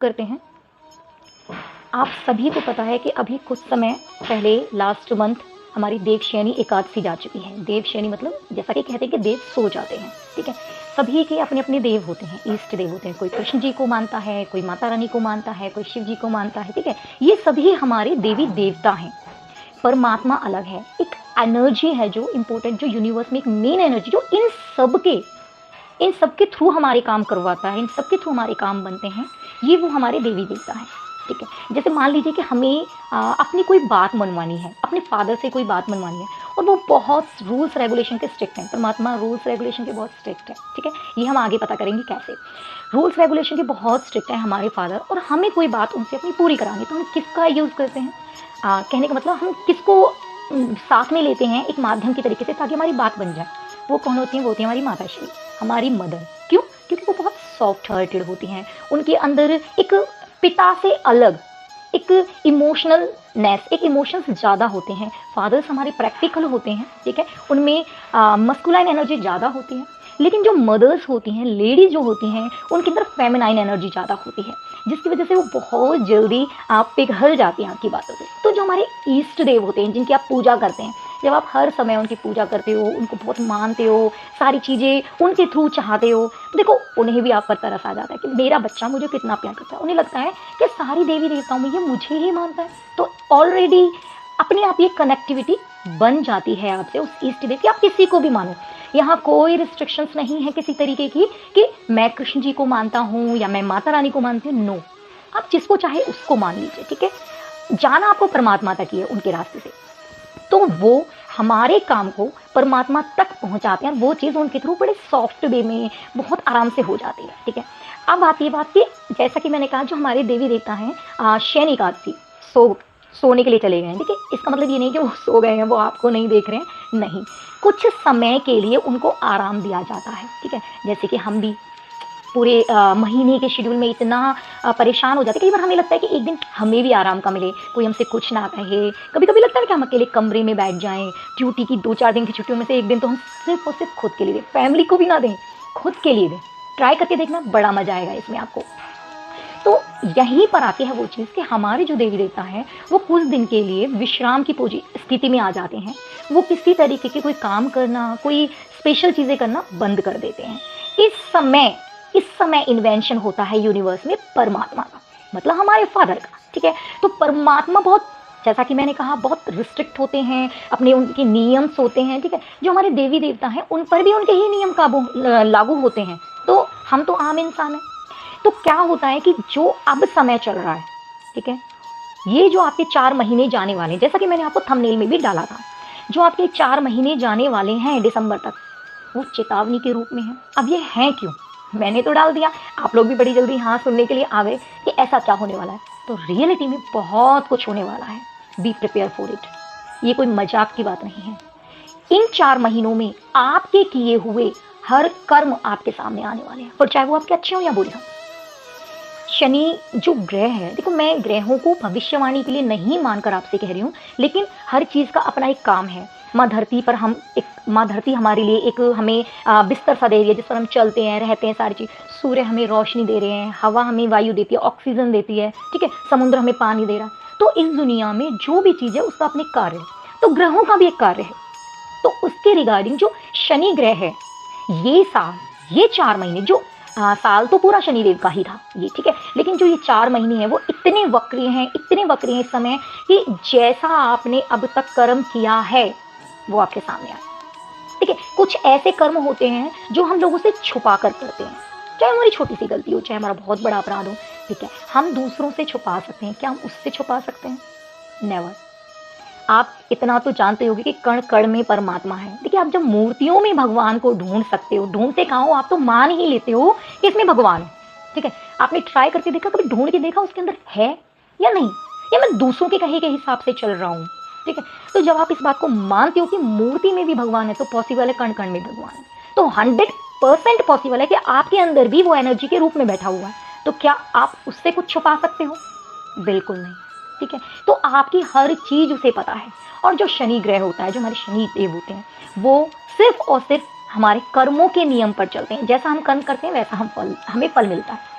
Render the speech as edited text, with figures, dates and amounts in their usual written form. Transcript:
करते हैं। आप सभी को पता है कि अभी कुछ समय पहले लास्ट मंथ हमारी देवशयनी एकादशी जा चुकी है। देवशयनी मतलब जैसा कि कहते हैं कि देव सो जाते हैं, ठीक है। सभी के अपने अपने देव होते हैं, इष्ट देव होते हैं। कोई कृष्ण जी को मानता है, कोई माता रानी को मानता है, कोई शिव जी को मानता है, ठीक है। ये सभी हमारे देवी देवता हैं। परमात्मा अलग है, एक एनर्जी है जो इम्पोर्टेंट, जो यूनिवर्स में एक मेन एनर्जी जो इन सब के थ्रू हमारे काम करवाता है, इन सब के थ्रू हमारे काम बनते हैं। ये वो हमारे देवी देवता हैं, ठीक है। जैसे मान लीजिए कि हमें अपनी कोई बात मनवानी है, अपने फादर से कोई बात मनवानी है, और वो बहुत रूल्स रेगुलेशन के स्ट्रिक्ट हैं। परमात्मा रूल्स रेगुलेशन के बहुत स्ट्रिक्ट है, ठीक है। ये हम आगे पता करेंगे कैसे। रूल्स रेगुलेशन के बहुत स्ट्रिक्ट है हमारे फादर, और हमें कोई बात उनसे अपनी पूरी करानी, तो हम किसका यूज़ करते हैं? कहने का मतलब हम किसको साथ में लेते हैं एक माध्यम के तरीके से, ताकि हमारी बात बन जाए। वो कौन होती हैं? वो होती है हमारी माताश्री, हमारी मदर। क्यों? क्योंकि वो बहुत सॉफ्ट हार्टेड होती हैं। उनके अंदर एक पिता से अलग एक इमोशनलनेस, एक इमोशंस ज़्यादा होते हैं। फादर्स हमारे प्रैक्टिकल होते हैं, ठीक है। उनमें मस्कुलाइन एनर्जी ज़्यादा होती है। लेकिन जो मदर्स होती हैं, लेडीज जो होती हैं, उनके अंदर फेमिनाइन एनर्जी ज़्यादा होती है, जिसकी वजह से वो बहुत जल्दी आप पिघल जाती हैं आपकी बातों से। तो जो हमारे ईष्ट देव होते हैं, जिनकी आप पूजा करते हैं, जब आप हर समय उनकी पूजा करते हो, उनको बहुत मानते हो, सारी चीज़ें उनके थ्रू चाहते हो, तो देखो उन्हें भी आप पर तरस आ जाता है कि मेरा बच्चा मुझे कितना प्यार करता है। उन्हें लगता है कि सारी देवी देवताओं में ये मुझे ही मानता है। तो ऑलरेडी अपने आप ये कनेक्टिविटी बन जाती है आपसे, उस ईष्ट देव की। आप किसी को भी मानो, यहाँ कोई रिस्ट्रिक्शंस नहीं है किसी तरीके की कि मैं कृष्ण जी को मानता हूँ या मैं माता रानी को मानती हूँ। नो, आप जिसको चाहे उसको मान लीजिए, ठीक है। जाना आपको परमात्मा तक ही है, उनके रास्ते से। तो वो हमारे काम को परमात्मा तक पहुंचाते हैं, वो चीज़ उनके थ्रू बड़े सॉफ्ट वे में बहुत आराम से हो जाती है, ठीक है। अब आती है बात कि जैसा कि मैंने कहा, जो हमारे देवी देवता हैं, शयन एकादशी सोने के लिए चले गए हैं, ठीक है। इसका मतलब ये नहीं कि वो सो गए हैं, वो आपको नहीं देख रहे हैं, नहीं। कुछ समय के लिए उनको आराम दिया जाता है, ठीक है। जैसे कि हम भी पूरे महीने के शेड्यूल में इतना परेशान हो जाते हैं, कई बार हमें लगता है कि एक दिन हमें भी आराम का मिले, कोई हमसे कुछ ना कहे। कभी कभी लगता है कि हम अकेले कमरे में बैठ जाएं, ड्यूटी की 2-4 दिन की छुट्टियों में से एक दिन तो हम सिर्फ और सिर्फ खुद के लिए दें, फैमिली को भी ना दें, खुद के लिए दें। ट्राई करके देखना, बड़ा मजा आएगा इसमें आपको। तो यहीं पर आती है वो चीज़ कि हमारे जो देवी देवता हैं, वो कुछ दिन के लिए विश्राम की स्थिति में आ जाते हैं। वो किसी तरीके के कोई काम करना, कोई स्पेशल चीज़ें करना बंद कर देते हैं। इस समय इन्वेंशन होता है यूनिवर्स में परमात्मा का, मतलब हमारे फादर का, ठीक है। तो परमात्मा बहुत, जैसा कि मैंने कहा, बहुत रिस्ट्रिक्ट होते हैं, अपने उनके नियम्स होते हैं, ठीक है। जो हमारे देवी देवता हैं, उन पर भी उनके ही नियम लागू होते हैं। तो हम तो आम इंसान हैं। तो क्या होता है कि जो अब समय चल रहा है, ठीक है, ये जो आपके 4 महीने जाने वाले हैं, जैसा कि मैंने आपको थंबनेल में भी डाला था, जो आपके 4 महीने जाने वाले हैं दिसंबर तक, वो चेतावनी के रूप में है। अब ये हैं क्यों? मैंने तो डाल दिया, आप लोग भी बड़ी जल्दी हाँ सुनने के लिए आ गए कि ऐसा क्या होने वाला है। तो रियलिटी में बहुत कुछ होने वाला है। Be prepare for it. ये कोई मजाक की बात नहीं है। इन 4 महीनों में आपके किए हुए हर कर्म आपके सामने आने वाले हैं, और चाहे वो आपके अच्छे हो या बुरे हो। शनि जो ग्रह है, देखो मैं ग्रहों को भविष्यवाणी के लिए नहीं मानकर आपसे कह रही हूँ, लेकिन हर चीज़ का अपना एक काम है। माँ धरती पर माँ धरती हमारे लिए एक हमें बिस्तर सा दे रही है, जिस पर हम चलते हैं, रहते हैं, सारी चीज़। सूर्य हमें रोशनी दे रहे हैं, हवा हमें वायु देती है, ऑक्सीजन देती है, ठीक है। समुद्र हमें पानी दे रहा है। तो इस दुनिया में जो भी चीज़ है उसका अपने कार्य है, तो ग्रहों का भी एक कार्य है। तो उसके रिगार्डिंग जो शनि ग्रह है, ये साल, ये 4 महीने जो साल तो पूरा शनिदेव का ही था ये, ठीक है। लेकिन जो ये 4 महीने हैं, वो इतने वक्री हैं, इतने वक्री हैं इस समय, कि जैसा आपने अब तक कर्म किया है वो आपके सामने आए, ठीक है। कुछ ऐसे कर्म होते हैं जो हम लोगों से छुपा कर करते हैं, चाहे हमारी छोटी सी गलती हो, चाहे हमारा बहुत बड़ा अपराध हो, ठीक है। हम दूसरों से छुपा सकते हैं, क्या हम उससे छुपा सकते हैं? नेवर। आप इतना तो जानते होगे कि कण कण में परमात्मा है। देखिए, आप जब मूर्तियों में भगवान को ढूंढ सकते हो, ढूंढते कहाँ हो, आप तो मान ही लेते हो कि इसमें भगवान है, ठीक है। आपने ट्राई करके देखा, कभी ढूंढ के देखा उसके अंदर है या नहीं, या मैं दूसरों के कहे के हिसाब से चल रहा हूँ, ठीक है। तो जब आप इस बात को मानते हो कि मूर्ति में भी भगवान है, तो पॉसिबल है कण कण में भगवान है। तो 100% पॉसिबल है कि आपके अंदर भी वो एनर्जी के रूप में बैठा हुआ है। तो क्या आप उससे कुछ छुपा सकते हो? बिल्कुल नहीं, ठीक है। तो आपकी हर चीज़ उसे पता है। और जो शनि ग्रह होता है, जो हमारे शनि देव होते हैं, वो सिर्फ और सिर्फ हमारे कर्मों के नियम पर चलते हैं। जैसा हम कर्म करते हैं वैसा हमें फल मिलता है।